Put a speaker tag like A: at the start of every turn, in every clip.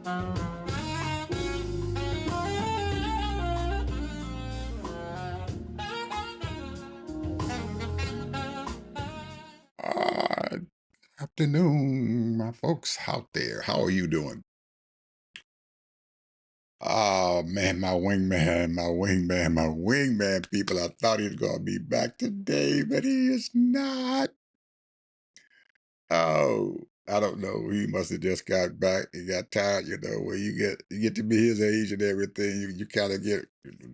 A: Uh, Afternoon, my folks out there. How are you doing? Oh man, my wingman, people. I thought he was gonna be back today, but he is not. Oh, I don't know. He must have just got back. He got tired, when you get to be his age and everything, you kind of get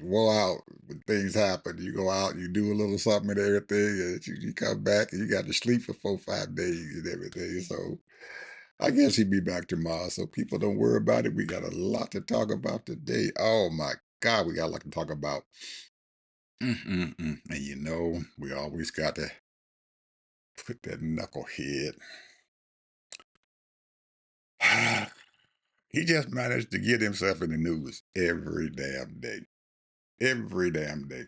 A: wore out when things happen. You go out, you do a little something and everything, and you come back and you got to sleep for 4, 5 days and everything. So I guess he'll be back tomorrow. So people don't worry about it. We got a lot to talk about today. Oh my God, we got a lot to talk about. And we always got to put that knucklehead. He just managed to get himself in the news every damn day. Every damn day.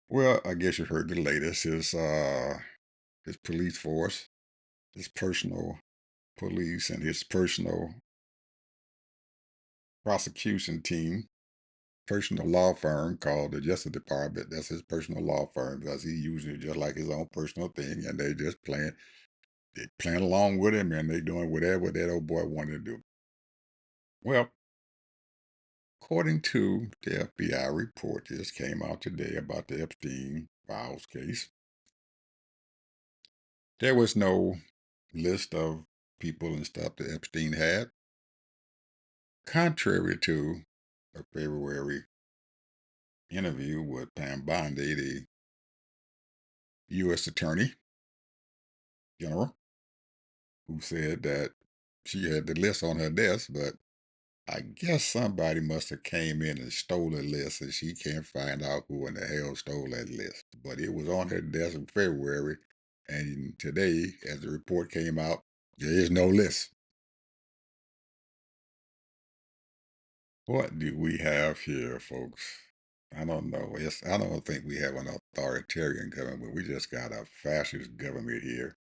A: Well, I guess you heard the latest. His police force, his personal police and his personal prosecution team, personal law firm called the Justice Department. That's his personal law firm because he using it just like his own personal thing, and they playing along with him, and they doing whatever that old boy wanted to do. Well, according to the FBI report that just came out today about the Epstein files case, there was no list of people and stuff that Epstein had, contrary to a February interview with Pam Bondi, the U.S. Attorney General, who said that she had the list on her desk, but I guess somebody must have came in and stole the list, and she can't find out who in the hell stole that list. But it was on her desk in February, and today, as the report came out, there is no list. What do we have here, folks? I don't know. I don't think we have an authoritarian government. We just got a fascist government here.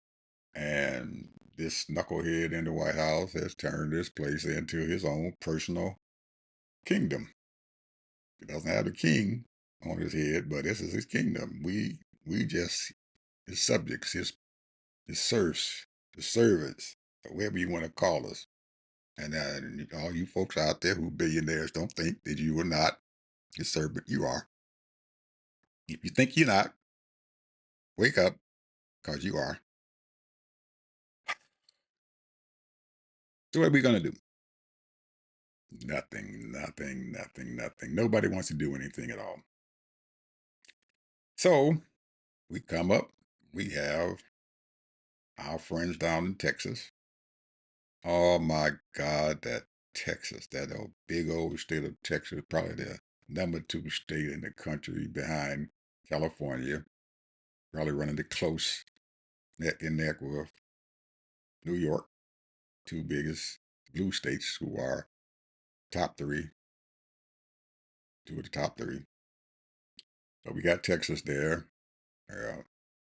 A: And this knucklehead in the White House has turned this place into his own personal kingdom. He doesn't have a king on his head, but this is his kingdom. We just his subjects, his serfs, his servants, whatever you want to call us. And all you folks out there who billionaires don't think that you are not his servant. You are. If you think you're not, wake up, because you are. So what are we gonna do? Nothing, nothing, nothing, nothing. Nobody wants to do anything at all. So we come up, we have our friends down in Texas. Oh my God, that Texas, that old big old state of Texas, probably the number 2 state in the country behind California, probably running the close neck and neck with New York, two biggest blue states who are top three, two of the top three. So we got Texas there, uh,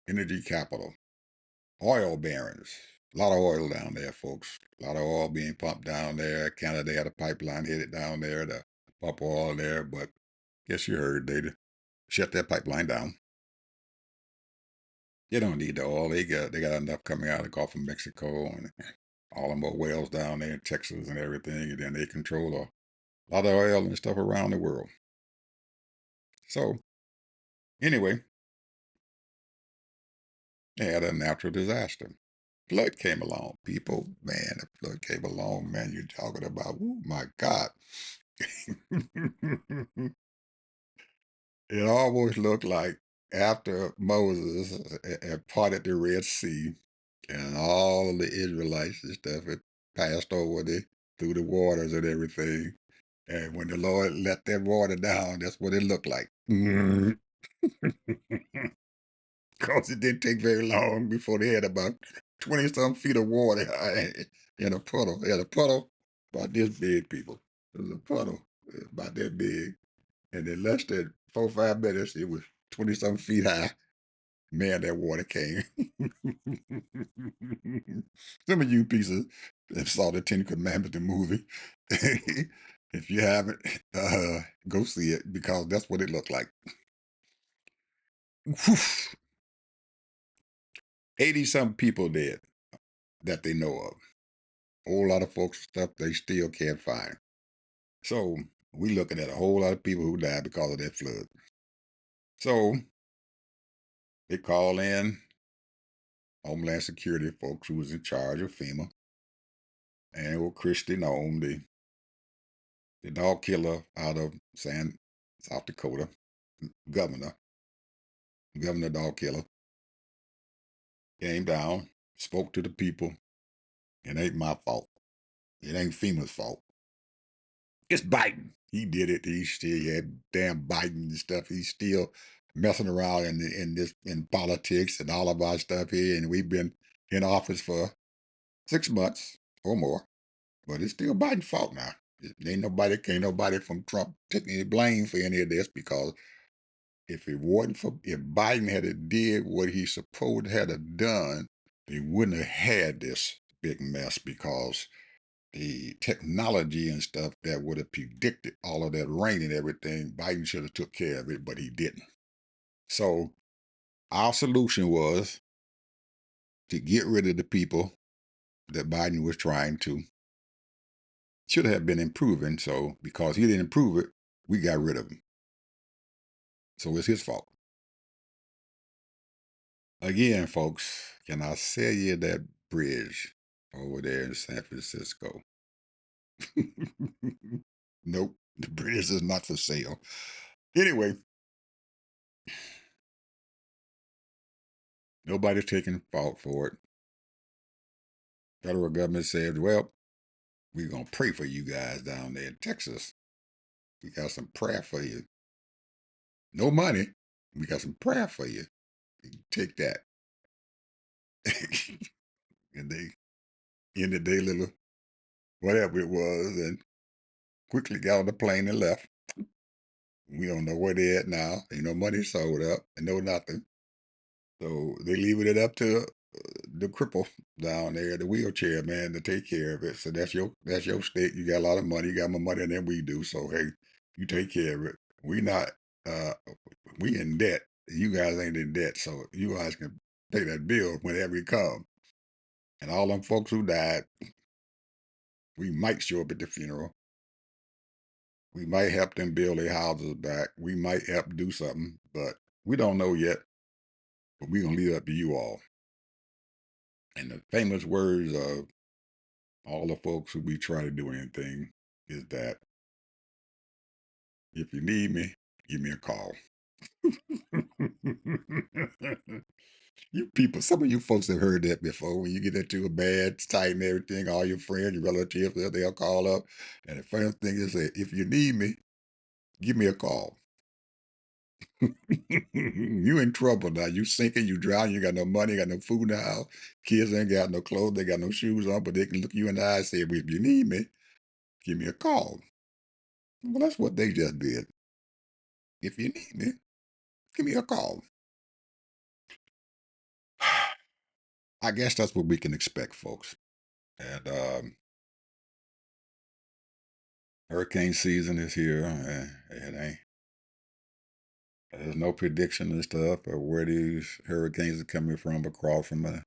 A: energy capital, oil barons. A lot of oil down there, folks. A lot of oil being pumped down there. Canada had a pipeline headed down there to pump oil there, but guess you heard they shut that pipeline down. They don't need the oil. They got enough coming out of the Gulf of Mexico and all the more wells down there in Texas and everything, and then they control a lot of oil and stuff around the world. So anyway, they had a natural disaster. Flood came along. People, man, the flood came along, man. You're talking about, oh my God. It almost looked like after Moses had parted the Red Sea and all the Israelites and stuff had passed over through the waters and everything. And when the Lord let that water down, that's what it looked like. Because it didn't take very long before they had about 20 some feet of water in a puddle. They had a puddle about this big, people. It was a puddle about that big. And in less than 4 or 5 minutes, it was 20 some feet high. Man, that water came. Some of you pieces and saw the Ten Commandments, the movie. If you haven't, go see it because that's what it looked like. 80 some people dead that they know of. A whole lot of folks stuff they still can't find. So we looking at a whole lot of people who died because of that flood. So they call in Homeland Security folks who was in charge of FEMA, and it was Christy Nome, the dog killer out of South Dakota, governor, governor dog killer, came down, spoke to the people. It ain't my fault. It ain't FEMA's fault. It's Biden. He did it. He still had damn Biden and stuff. He's still messing around in politics and all of our stuff here. And we've been in office for 6 months or more. But it's still Biden's fault now. Can't nobody from Trump take any blame for any of this because if Biden had did what he supposed had have done, they wouldn't have had this big mess because the technology and stuff that would have predicted all of that rain and everything, Biden should have took care of it, but he didn't. So our solution was to get rid of the people that Biden was trying to. Should have been improving. So because he didn't improve it, we got rid of him. So it's his fault. Again, folks, can I sell you that bridge over there in San Francisco? Nope, the bridge is not for sale. Anyway, nobody's taking fault for it. Federal government said, well, we're going to pray for you guys down there in Texas. We got some prayer for you. No money. We got some prayer for you. You take that. And they ended their little whatever it was and quickly got on the plane and left. We don't know where they're at now. Ain't no money sold up and no nothing. So they leaving it up to the cripple down there, the wheelchair man, to take care of it. So that's your state. You got a lot of money. You got more money than we do. So hey, you take care of it. We not uh we in debt. You guys ain't in debt. So you guys can pay that bill whenever it come. And all them folks who died, we might show up at the funeral. We might help them build their houses back. We might help do something, but we don't know yet. But we're gonna leave it up to you all. And the famous words of all the folks who we try to do anything is that if you need me, give me a call. You people, some of you folks have heard that before. When you get into a bad fight and everything, all your friends, your relatives, they'll call up. And the first thing is say, if you need me, give me a call. You in trouble now. You sinking, you drowning, you got no money, got no food in the house. Kids ain't got no clothes, they got no shoes on, but they can look you in the eye and say, well, if you need me, give me a call. Well, that's what they just did. If you need me, give me a call. I guess that's what we can expect, folks. And hurricane season is here. It ain't. There's no prediction and stuff of where these hurricanes are coming from across from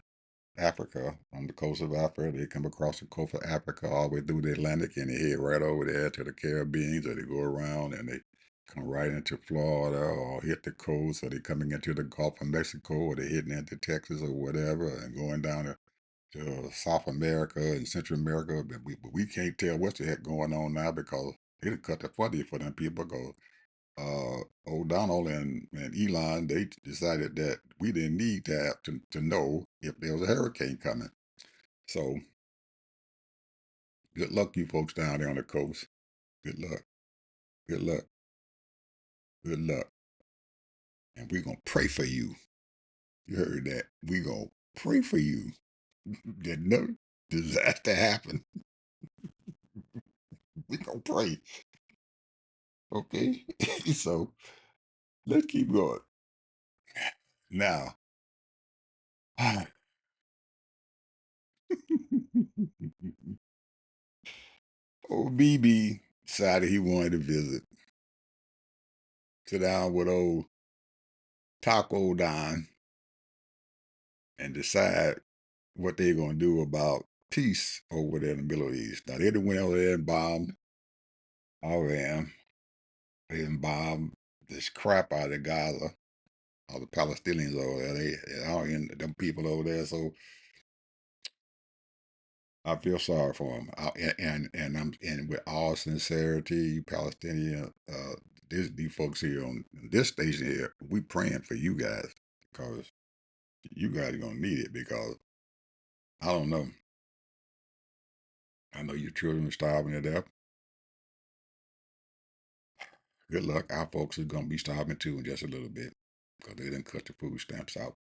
A: Africa, on the coast of Africa. They come across the coast of Africa all the way through the Atlantic and they head right over there to the Caribbean, or they go around and they come right into Florida or hit the coast, or they coming into the Gulf of Mexico, or they hitting into Texas or whatever and going down to South America and Central America. But we can't tell what's the heck going on now because they done cut the funding for them people because O'Donnell and Elon, they decided that we didn't need to have to know if there was a hurricane coming. So good luck, you folks down there on the coast. Good luck. Good luck. Good luck. And we're going to pray for you. You heard that. We're going to pray for you. That no disaster happen. We're going to pray. Okay? So let's keep going. Now, Old BB decided he wanted to visit, sit down with old Taco Don and decide what they're going to do about peace over there in the Middle East. Now, they done went over there and bombed Iran. They done bombed this crap out of Gaza, all the Palestinians over there. They all in them people over there. So I feel sorry for them. And I'm and with all sincerity, you Palestinian, these folks here on this station here, we praying for you guys because you guys are gonna need it because I don't know. I know your children are starving to death. Good luck. Our folks are gonna be starving too in just a little bit because they didn't cut the food stamps out.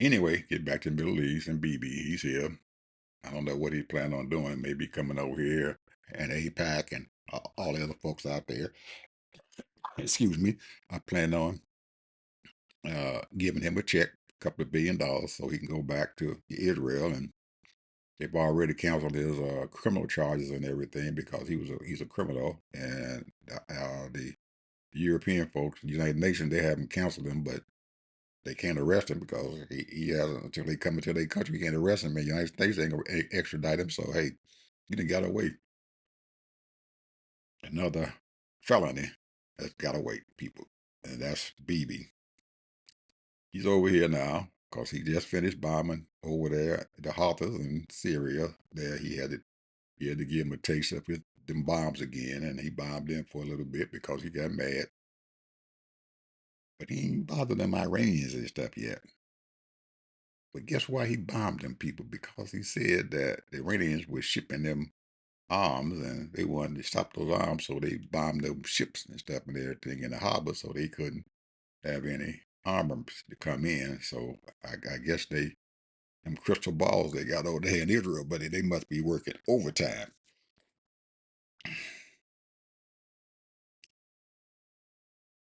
A: Anyway, get back to the Middle East and BB. He's here. I don't know what he's planning on doing. Maybe coming over here and APAC and all the other folks out there. Excuse me. I plan on giving him a check, a couple of $1 billion, so he can go back to Israel. And they've already canceled his criminal charges and everything because he's a criminal. And the European folks, the United Nations, they haven't canceled him, but they can't arrest him because he hasn't until they come into their country. You can't arrest him. And the United States ain't gonna extradite him. So hey, he done got away. Another felony that's got away, people, and that's BB. He's over here now because he just finished bombing over there the Houthis in Syria. There he had to give him a taste of them bombs again, and he bombed them for a little bit because he got mad. But he ain't bothered them Iranians and stuff yet. But guess why he bombed them people? Because he said that the Iranians were shipping them arms and they wanted to stop those arms, so they bombed them ships and stuff and everything in the harbor so they couldn't have any armors to come in. So I guess them crystal balls they got over there in Israel, but they must be working overtime.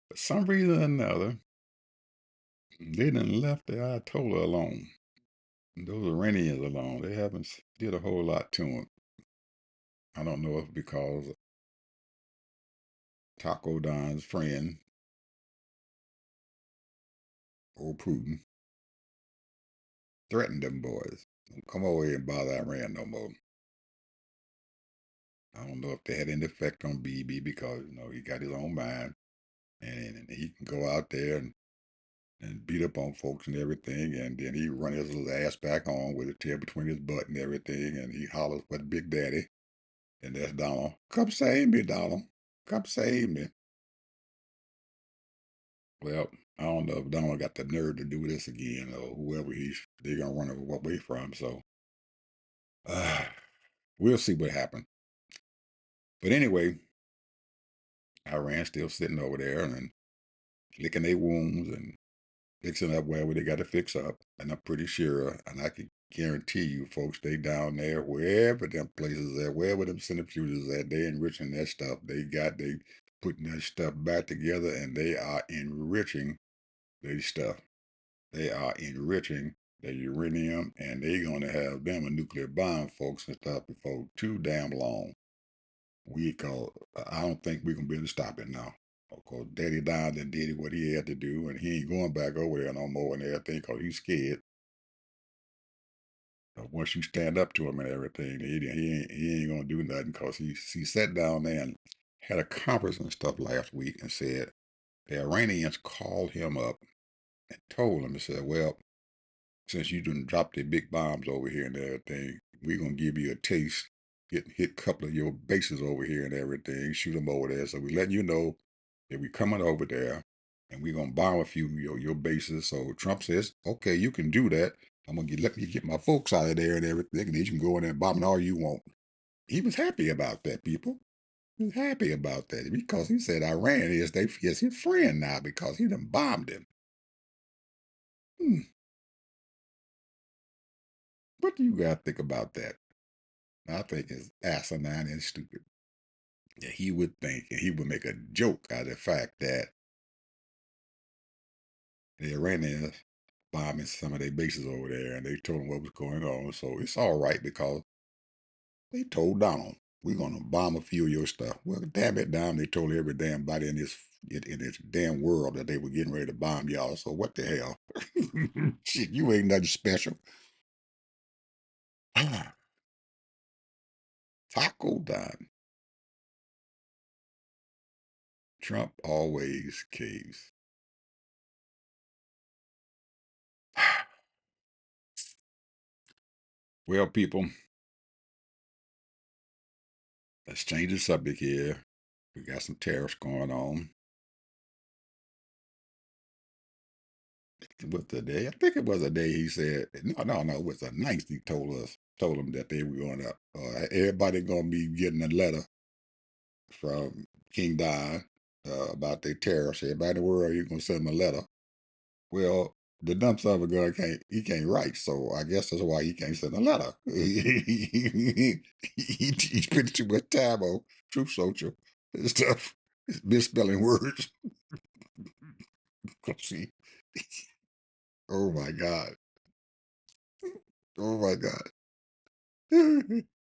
A: For some reason or another, they done left the Ayatollah alone. Those Iranians alone. They haven't did a whole lot to them. I don't know if because Taco Don's friend, old Putin, threatened them boys. Don't come over here and bother Iran no more. I don't know if they had any effect on BB because, he got his own mind and he can go out there and beat up on folks and everything, and then he run his little ass back on with a tail between his butt and everything, and he hollers for the Big Daddy, and that's Donald. Come save me, Donald. Come save me. Well, I don't know if Donald got the nerve to do this again, or whoever they're gonna run away from. So uh, we'll see what happens. But anyway, Iran still sitting over there and licking their wounds and fixing up wherever they got to fix up. And I'm pretty sure, and I can guarantee you, folks, they down there, wherever them places at, wherever them centrifuges at, they enriching that stuff. They putting that stuff back together and they are enriching their stuff. They are enriching the uranium and they gonna have them a nuclear bomb, folks, and stuff before too damn long. I don't think we're gonna be able to stop it now. Of course, Daddy died and did what he had to do, and he ain't going back over there no more and everything because he's scared. But once you stand up to him and everything, he ain't gonna do nothing because he sat down there and had a conference and stuff last week and said the Iranians called him up and told him and said, well, since you done dropped the big bombs over here and everything, we're gonna give you a taste. Hit a couple of your bases over here and everything, shoot them over there. So we letting you know that we coming over there and we're gonna bomb a few of your bases. So Trump says, okay, you can do that. Let me get my folks out of there and everything, and then you can go in there and bomb it all you want. He was happy about that, people. He was happy about that because he said Iran is his friend now because he done bombed him. Hmm. What do you guys think about that? I think it's asinine and stupid. Yeah, he would think, and he would make a joke out of the fact that the Iranians bombing some of their bases over there, and they told him what was going on. So it's all right because They told Donald, "We're gonna bomb a few of your stuff." Well, damn it, Don. They told every damn body in this damn world that they were getting ready to bomb y'all. So what the hell? Shit, you ain't nothing special. Taco Don. Trump always caves. Well, people, let's change the subject here. We got some tariffs going on. It was the day. I think it was a day he said, no. It was the ninth he told them that they were going up. Everybody going to be getting a letter from King Don about their tariffs. Everybody in the world, you're going to send them a letter. Well, the dumb son of a gun can't write, so I guess that's why he can't send a letter. He spent too much time on Truth Social and stuff, misspelling words. See, oh my God, oh my God.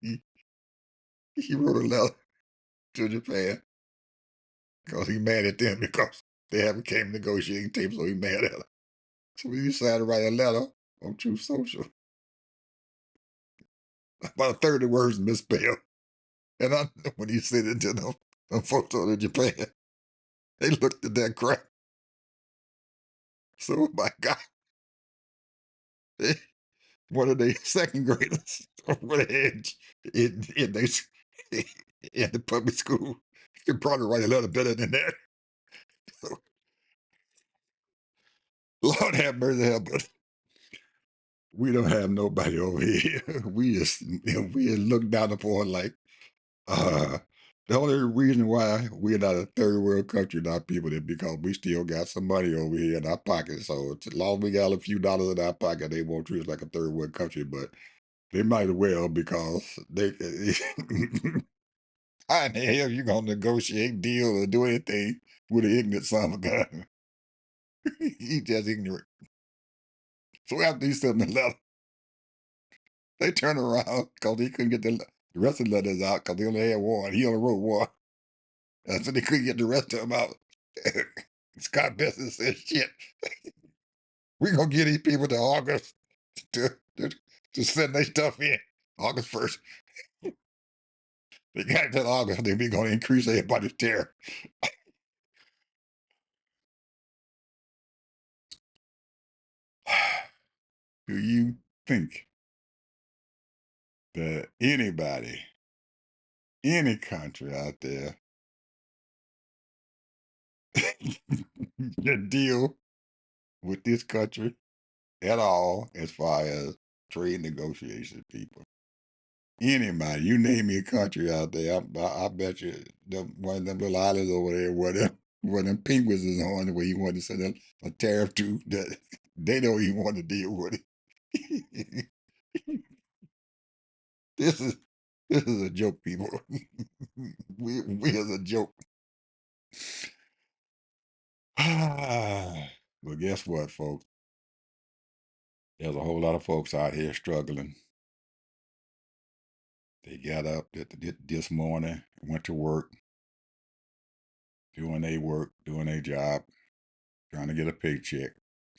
A: he, he wrote a letter to Japan because he mad at them because they haven't came negotiating table, so he mad at them. So he decided to write a letter on Truth Social. About a third of the words misspelled. And I know when he sent it to them folks over in Japan, they looked at that crap. So, my God, they, one of the second graders over the edge in, they, in the public school, he could probably write a letter better than that. So, Lord have mercy, but we don't have nobody over here. We just look down upon like, Uh, the only reason why we're not a third world country, not people, is because we still got some money over here in our pocket. So as long as we got a few dollars in our pocket, they won't treat us like a third world country. But they might as well because they. How in the hell you gonna negotiate, deal, or do anything with an ignorant son of a gun? He just ignorant. So after he sent the letter, they turn around because he couldn't get the rest of the letters out because they only had one. He only wrote one. So they couldn't get the rest of them out. Scott Besson said, "Shit, we're gonna get these people to August to to, to send their stuff in August 1st. They got till August, then we're gonna increase everybody's tariff." Do you think that anybody, any country out there, can deal with this country at all as far as trade negotiations, people? Anybody, you name me a country out there, I bet you one of them little islands over there where them penguins is on, where you want to send a tariff to, that they don't even want to deal with it. this is this is a joke, people. We is a joke. But guess what, folks? There's a whole lot of folks out here struggling. They got up this morning, went to work, doing their job, trying to get a paycheck.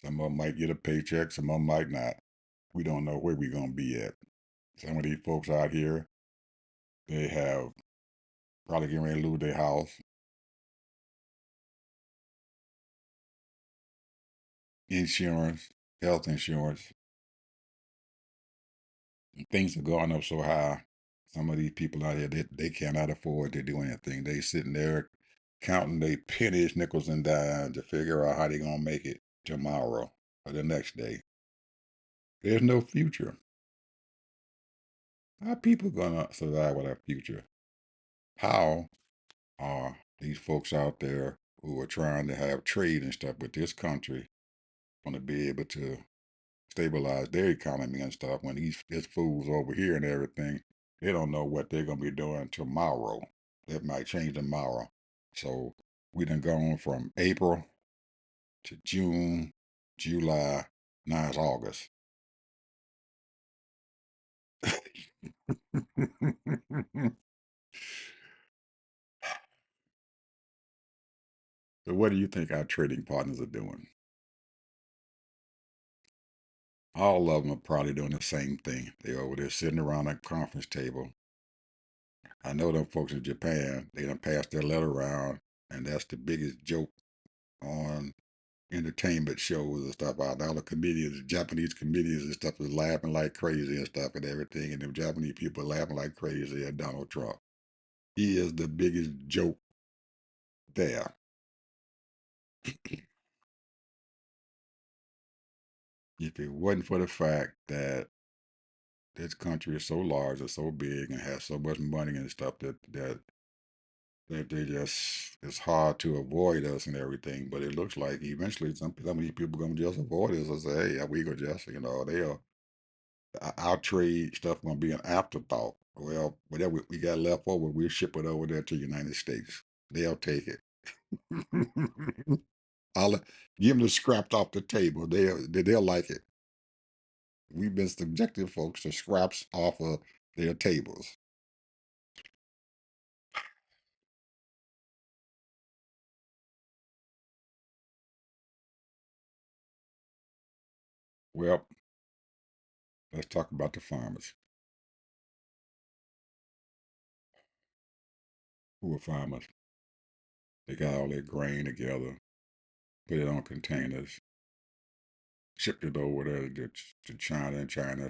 A: Some of them might get a paycheck, some of them might not. We don't know where we're going to be at. Some of these folks out here, they have probably getting ready to lose their house, insurance, health insurance. Things are going up so high. Some of these people out here, they cannot afford to do anything. They sitting there counting their pennies, nickels, and dimes to figure out how they're going to make it tomorrow or the next day. There's no future. How are people going to survive without future? How are these folks out there who are trying to have trade and stuff with this country going to be able to stabilize their economy and stuff when these fools over here and everything, they don't know what they're going to be doing tomorrow. That might change tomorrow. So we done gone from April to June, July, now it's August. what do you think our trading partners are doing? All of them are probably doing the same thing. They're over there sitting around a conference table. I know them folks in Japan, they done passed their letter around, and that's the biggest joke on entertainment shows and stuff out. All the comedians, Japanese comedians and stuff is laughing like crazy and stuff and everything, and them Japanese people laughing like crazy at Donald Trump. He is the biggest joke there. If it wasn't for the fact that this country is so large and so big and has so much money and stuff that they just it's hard to avoid us and everything. But it looks like eventually some of these people gonna just avoid us and say, hey, we gonna just they'll our trade stuff gonna be an afterthought. Well, whatever we got left over, we'll ship it over there to the United States. They'll take it. I'll give them the scraps off the table. They'll like it. We've been subjecting folks to scraps off of their tables. Well, let's talk about the farmers. Who are farmers? They got all their grain together, put it on containers, shipped it over there to China, and China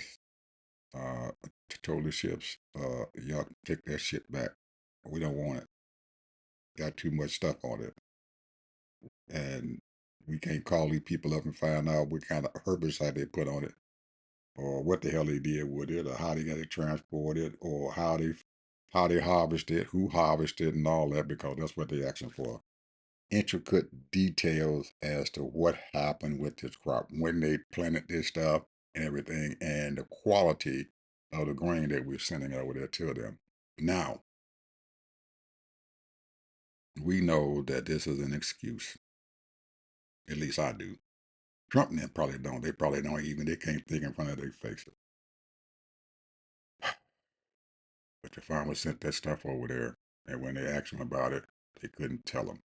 A: uh, told the ships, y'all take that shit back. We don't want it. Got too much stuff on it. And we can't call these people up and find out what kind of herbicide they put on it, or what the hell they did with it, or how they got it transported, or how they harvested, who harvested, and all that, because that's what they're asking for. Intricate details as to what happened with this crop, when they planted this stuff and everything, and the quality of the grain that we're sending over there to them. Now, we know that this is an excuse. At least I do. Trump and them probably don't. They probably don't even, they can't think in front of their faces. But the farmer sent that stuff over there, and when they asked him about it, they couldn't tell him.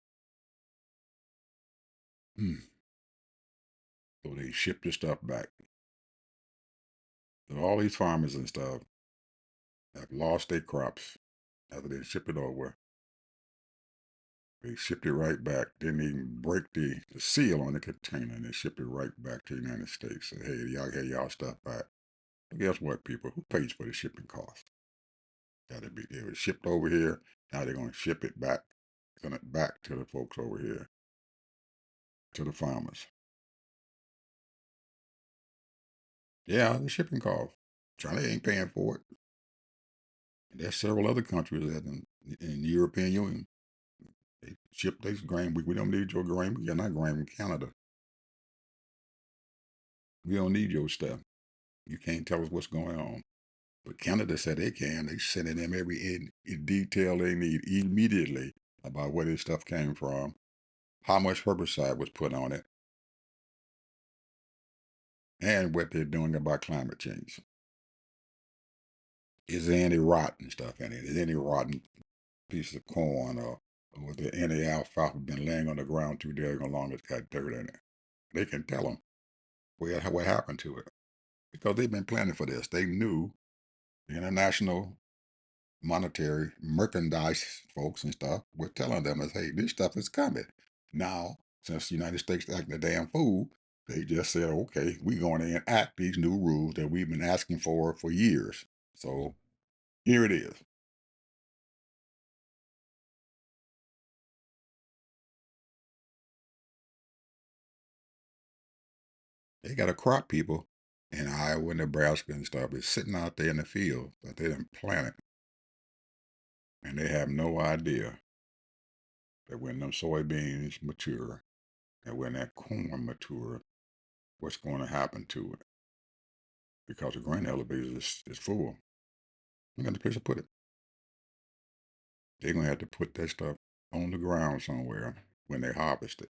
A: So they shipped the stuff back. So all these farmers and stuff have lost their crops after they shipped it over. They shipped it right back. Didn't even break the seal on the container, and they shipped it right back to the United States. Said, hey, y'all get y'all stuff back. But guess what, people? Who pays for the shipping cost? It was shipped over here. Now they're going to ship it back, send it back to the folks over here, to the farmers. Yeah, the shipping cost. China ain't paying for it. And there's several other countries that in the European Union, they ship their grain. We don't need your grain. We got our grain from Canada. We don't need your stuff. You can't tell us what's going on. But Canada said they can. They sending them every in detail they need immediately about where this stuff came from, how much herbicide was put on it, and what they're doing about climate change. Is there any rotten stuff in it? Is there any rotten piece of corn, or was there any alfalfa been laying on the ground too daggone long it's got dirt in it? They can tell them what happened to it, because they've been planning for this. They knew the international monetary merchandise folks and stuff were telling them is, hey, this stuff is coming. Now, since the United States acting a damn fool, they just said, okay, we're going to enact these new rules that we've been asking for years. So here it is. They got a crop, people, in Iowa, Nebraska, and stuff is sitting out there in the field that they didn't plant it, and they have no idea that when them soybeans mature and when that corn mature, what's going to happen to it, because the grain elevator is full. You got the place to put it. They're gonna have to put that stuff on the ground somewhere when they harvest it.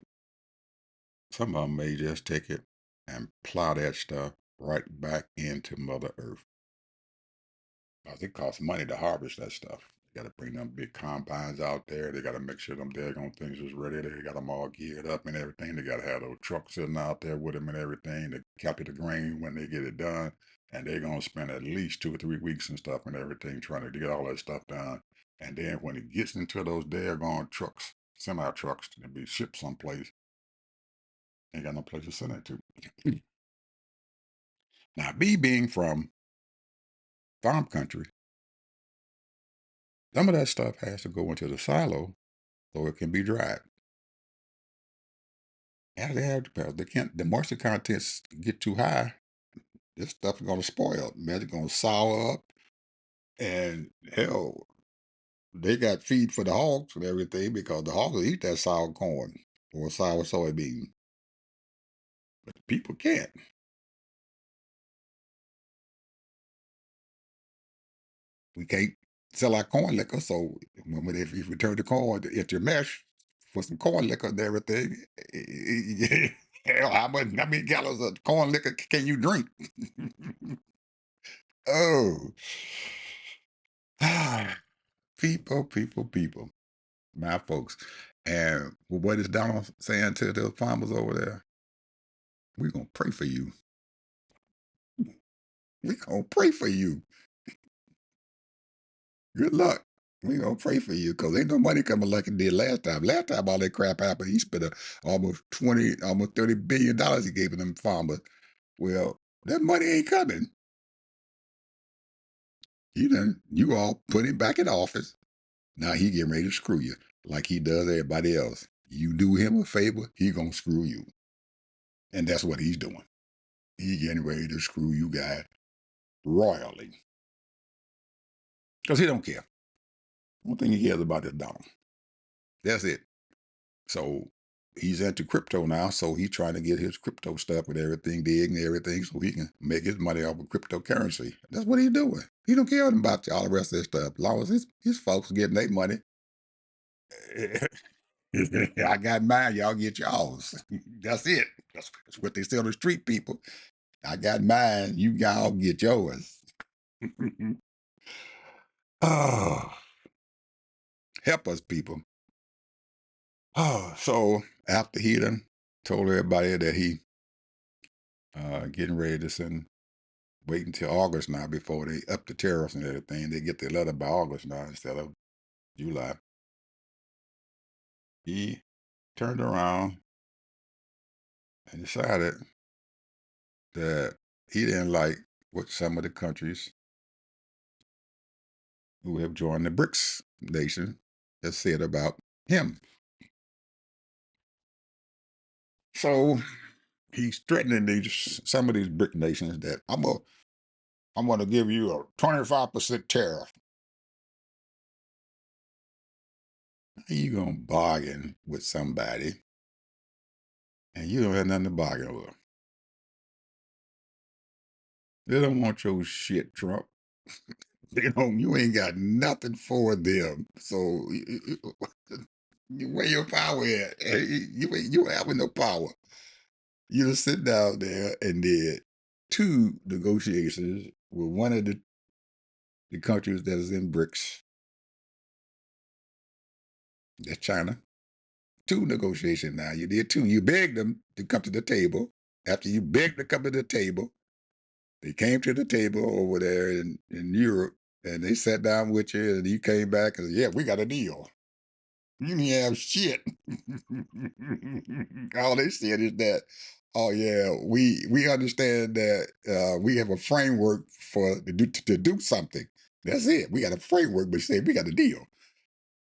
A: Some of them may just take it and plow that stuff right back into Mother Earth, because it costs money to harvest that stuff. They got to bring them big combines out there. They got to make sure them daggone things is ready. They got them all geared up and everything. They got to have those trucks sitting out there with them and everything to capture the grain when they get it done. And they're going to spend at least 2 or 3 weeks and stuff and everything trying to get all that stuff done. And then when it gets into those daggone trucks, semi trucks, to be shipped someplace, ain't got no place to send it to. Now, me being from farm country, some of that stuff has to go into the silo so it can be dried. And they have to, they can't, the moisture contents get too high, this stuff is going to spoil. Man, it's going to sour up. And hell, they got feed for the hogs and everything because the hogs will eat that sour corn or sour soybean. But the people can't. We can't sell our corn liquor. So if we turn the corn into mesh for some corn liquor and everything, hell, how many gallons of corn liquor can you drink? Oh, people, people, people, my folks. And what is Donald saying to the farmers over there? We're going to pray for you. We're going to pray for you. Good luck. We're going to pray for you because ain't no money coming like it did last time. Last time all that crap happened, he spent almost almost $30 billion he gave them farmers. Well, that money ain't coming. You all put him back in office. Now he getting ready to screw you like he does everybody else. You do him a favor, he gonna screw you. And that's what he's doing. He getting ready to screw you guys royally. Because he don't care. One thing he cares about is Donald. That's it. So he's into crypto now, so he's trying to get his crypto stuff and everything, dig and everything, so he can make his money off of cryptocurrency. That's what he's doing. He don't care about all the rest of this stuff. As long as his folks getting their money. I got mine, y'all get y'all's. That's it. That's what they sell to street people. I got mine, you y'all get yours. Oh, help us, people. Oh, so after he done told everybody that he getting ready to send, wait until August now before they up the tariffs and everything. They get their letter by August now instead of July. He turned around and decided that he didn't like what some of the countries who have joined the BRICS nation have said about him. So he's threatening some of these BRIC nations that I'm gonna give you a 25% tariff. How you gonna bargain with somebody and you don't have nothing to bargain with? They don't want your shit, Trump. You ain't got nothing for them. So where your power at? You having no power. You just sit down there and did two negotiations with one of the countries that is in BRICS. That's China. Two negotiations now. You did two. You begged them to come to the table. After you begged to come to the table, they came to the table over there in Europe and they sat down with you and you came back and said, yeah, we got a deal. You didn't have shit. All they said is that, oh yeah, we understand that we have a framework to do something. That's it. We got a framework, but say we got a deal.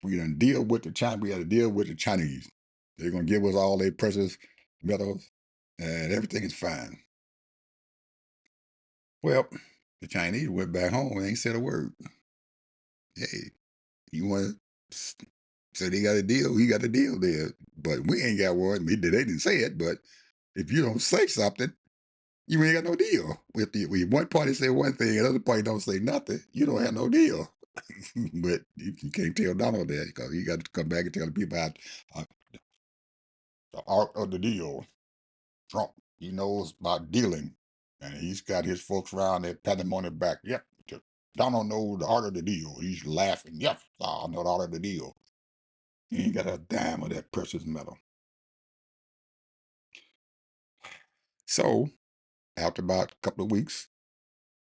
A: We gonna deal with the China. We got to deal with the Chinese. They're gonna give us all their precious metals, and everything is fine. Well, the Chinese went back home and ain't said a word. Hey, you want to say they got a deal? We got a deal there, but we ain't got one. They didn't say it, but if you don't say something, you ain't got no deal. If one party say one thing, and the other party don't say nothing, you don't have no deal. But you can't tell Donald that because he got to come back and tell the people about uh, the art of the deal. Trump, he knows about dealing, and he's got his folks around there patting him on the back. Yep, Donald knows the art of the deal. He's laughing. Yes, I know the art of the deal. He ain't got a dime of that precious metal. So after about a couple of weeks,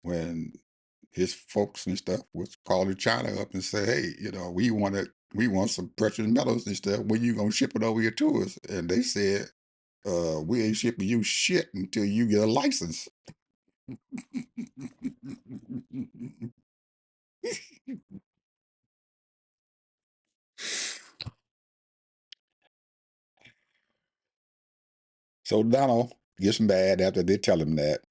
A: when his folks and stuff was calling China up and say, "Hey, we want some precious metals and stuff. When you gonna ship it over here to us?" And they said, "We ain't shipping you shit until you get a license." So Donald gets mad after they tell him that.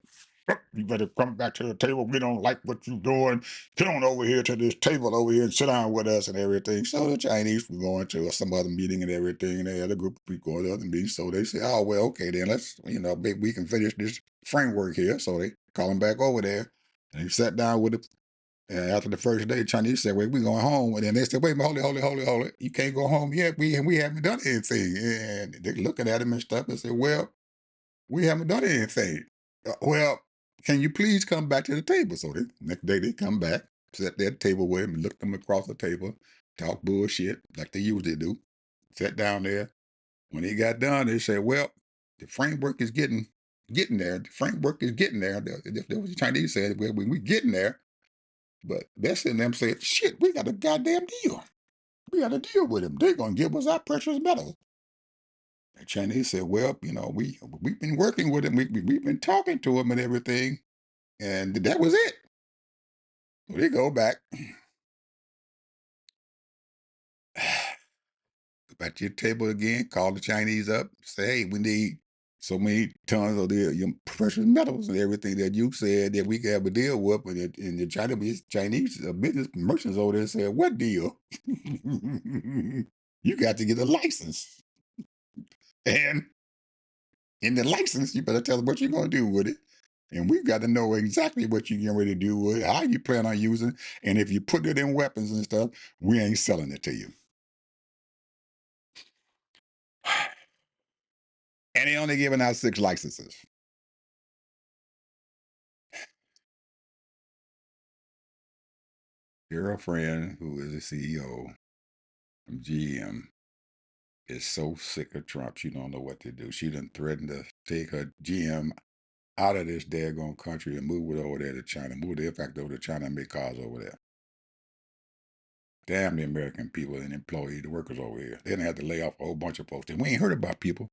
A: You better come back to the table. We don't like what you're doing. Get on over here to this table over here and sit down with us and everything. So the Chinese were going to some other meeting and everything, and they had a group of people going to other meetings. So they said, "Oh, well, okay, then let's, maybe we can finish this framework here." So they call him back over there, and he sat down with him. And after the first day, the Chinese said, "Wait, we going home." And then they said, "Wait a minute, hold it. You can't go home yet. We haven't done anything." And they looking at him and stuff and said, "Well, we haven't done anything." Well, can you please come back to the table? So the next day they come back, sat there at the table with him, and looked him across the table, talk bullshit like they usually do. Sat down there. When he got done, they said, "Well, the framework is getting there. The framework is getting there." The Chinese said, "Well, we getting there." But Bessie and them said, "Shit, we got a goddamn deal. We got a deal with him. They're gonna give us our precious metals." The Chinese said, "Well, we've been working with him. We've been talking to him and everything, and that was it." So they go back, go back to your table again, call the Chinese up, say, "Hey, we need so many tons of your precious metals and everything that you said that we could have a deal with." And the Chinese business merchants over there said, "What deal?" "You got to get a license. And in the license, you better tell them what you're going to do with it. And we've got to know exactly what you're getting ready to do with it, how you plan on using it. And if you put it in weapons and stuff, we ain't selling it to you." And they only giving out 6 licenses. Girlfriend, who is the CEO from GM, is so sick of Trump, she don't know what to do. She done threatened to take her GM out of this daggone country and move it over there to China, move the impact over to China and make cars over there. Damn the American people and employees, the workers over here. They done had to lay off a whole bunch of folks. And we ain't heard about people.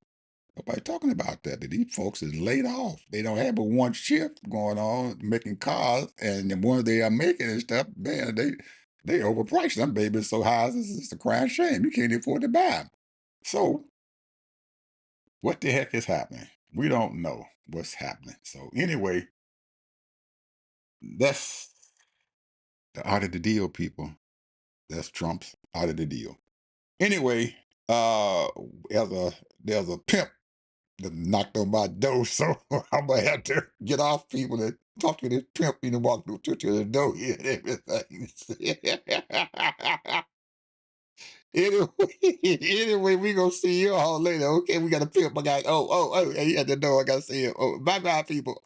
A: Nobody talking about that. That these folks is laid off. They don't have but one shift going on making cars, and the ones they are making and stuff, man, they overpriced them babies so high. It's a crying shame. You can't afford to buy them. So what the heck is happening? We don't know what's happening. So anyway, that's the art of the deal, people. That's Trump's art of the deal. Anyway, uh, there's a there's a pimp that knocked on my door, so I'm gonna have to get off people and talk to this pimp, walk through to the door here and everything. Anyway, anyway, we gonna see you all later. Okay, we got a pimp. I got he at the door. I gotta see him. Oh, bye bye, people.